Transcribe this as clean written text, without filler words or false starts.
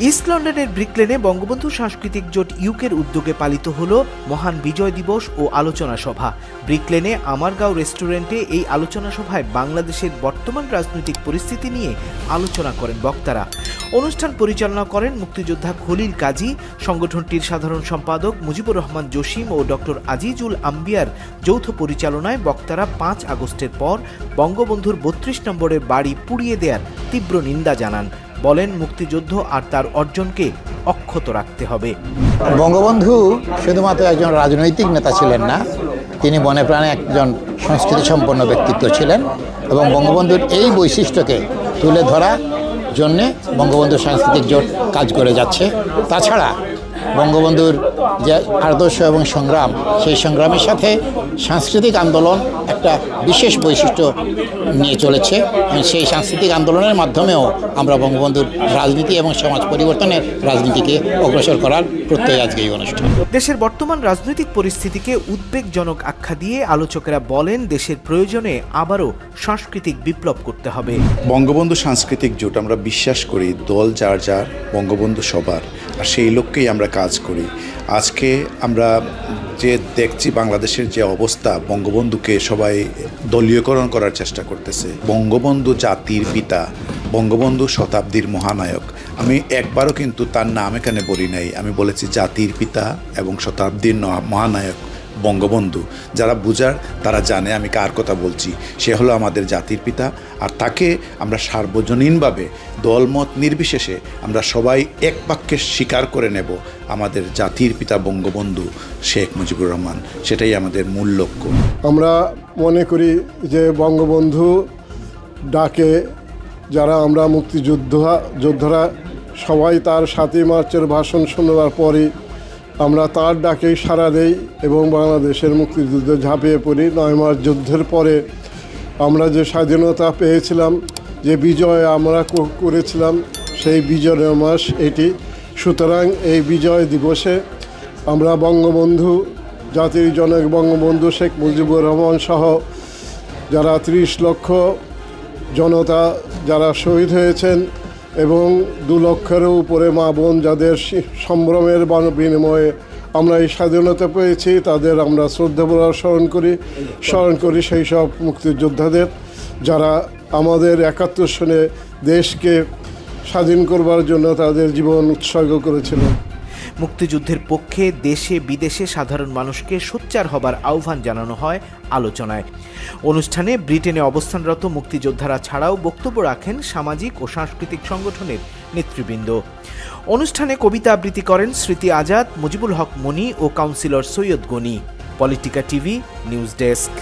East লন্ডনের ব্রিকলেনে বঙ্গবন্ধু সাংস্কৃতিক জোট ইউকের উদ্যোগে পালিত হল মহান বিজয় দিবস ও আলোচনা সভা। ব্রিকলেনে আমারগাঁও রেস্টুরেন্টে এই আলোচনা সভায় বাংলাদেশের বর্তমান রাজনৈতিক পরিস্থিতি নিয়ে আলোচনা করেন বক্তারা। অনুষ্ঠান পরিচালনা করেন মুক্তিযোদ্ধা খলিল কাজী, সংগঠনটির সাধারণ সম্পাদক মুজিবুর রহমান জসিম ও ডক্টর আজিজুল আম্বিয়ার যৌথ পরিচালনায় বক্তারা 5 আগস্টের পর বঙ্গবন্ধুর 32 নম্বরের বাড়ি পুড়িয়ে দেওয়ার তীব্র নিন্দা জানান। বলেন, মুক্তিযুদ্ধ আর তার অর্জনকে অক্ষত রাখতে হবে। বঙ্গবন্ধু শুধুমাত্র একজন রাজনৈতিক নেতা ছিলেন না, তিনি মনে প্রাণে একজন সংস্কৃতি সম্পন্ন ব্যক্তিত্ব ছিলেন এবং বঙ্গবন্ধুর এই বৈশিষ্ট্যকে তুলে ধরার জন্যে বঙ্গবন্ধু সাংস্কৃতিক জোট কাজ করে যাচ্ছে। তাছাড়া বঙ্গবন্ধুর যে আদর্শ এবং সংগ্রাম, সেই সংগ্রামের সাথে সাংস্কৃতিক আন্দোলন একটা বিশেষ বৈশিষ্ট্য নিয়ে চলেছে এবং সেই সাংস্কৃতিক আন্দোলনের মাধ্যমেও আমরা বঙ্গবন্ধুর রাজনীতি এবং সমাজ পরিবর্তনের রাজনীতিকে অগ্রসর করার প্রত্যয় আজকে এই অনুষ্ঠান। দেশের বর্তমান রাজনৈতিক পরিস্থিতিকে উদ্বেগজনক আখ্যা দিয়ে আলোচকেরা বলেন, দেশের প্রয়োজনে আবারও সাংস্কৃতিক বিপ্লব করতে হবে। বঙ্গবন্ধু সাংস্কৃতিক জোট আমরা বিশ্বাস করি দল যার যার, বঙ্গবন্ধু সবার, আর সেই লক্ষ্যেই আমরা কাজ করি। আজকে আমরা যে দেখছি বাংলাদেশের যে অবস্থা, বঙ্গবন্ধুকে সবাই দলীয়করণ করার চেষ্টা করতেছে। বঙ্গবন্ধু জাতির পিতা, বঙ্গবন্ধু শতাব্দীর মহানায়ক। আমি একবারও কিন্তু তার নাম এখানে বলি নাই, আমি বলেছি জাতির পিতা এবং শতাব্দীর মহানায়ক বঙ্গবন্ধু। যারা বুঝার তারা জানে আমি কার কথা বলছি। সে হলো আমাদের জাতির পিতা, আর তাকে আমরা সার্বজনীনভাবে দলমত নির্বিশেষে আমরা সবাই এক বাক্যে স্বীকার করে নেব আমাদের জাতির পিতা বঙ্গবন্ধু শেখ মুজিবুর রহমান। সেটাই আমাদের মূল লক্ষ্য। আমরা মনে করি যে বঙ্গবন্ধু ডাকে যারা আমরা মুক্তিযোদ্ধারা সবাই তার 7 মার্চের ভাষণ শোনার পরই আমরা তার ডাকেই সাড়া দেই এবং বাংলাদেশের মুক্তিযুদ্ধে ঝাঁপিয়ে পড়ি। 9 মার্চ যুদ্ধের পরে আমরা যে স্বাধীনতা পেয়েছিলাম, যে বিজয় আমরা করেছিলাম, সেই বিজয়ের মাস এটি। সুতরাং এই বিজয় দিবসে আমরা বঙ্গবন্ধু, জাতির জনক বঙ্গবন্ধু শেখ মুজিবুর রহমান সহ যারা 30 লক্ষ জনতা যারা শহীদ হয়েছেন এবং 2 লক্ষেরও উপরে মা বোন যাদের সম্ভ্রমের বিনিময়ে আমরা এই স্বাধীনতা পেয়েছি, তাদের আমরা শ্রদ্ধাভরে স্মরণ করি সেই সব মুক্তিযোদ্ধাদের যারা আমাদের 71 সনে দেশকে স্বাধীন করবার জন্য তাদের জীবন উৎসর্গ করেছিলেন। মুক্তিযুদ্ধের পক্ষে দেশে বিদেশে সাধারণ মানুষকে সোচ্চার হবার আহ্বান জানানো হয় আলোচনায়। অনুষ্ঠানে ব্রিটেনে অবস্থানরত মুক্তিযোদ্ধারা ছাড়াও বক্তব্য রাখেন সামাজিক ও সাংস্কৃতিক সংগঠনের নেতৃবৃন্দ। অনুষ্ঠানে কবিতা আবৃত্তি করেন স্মৃতি আজাদ, মুজিবুল হক মনি ও councillor Syed Gani. Politika TV news desk.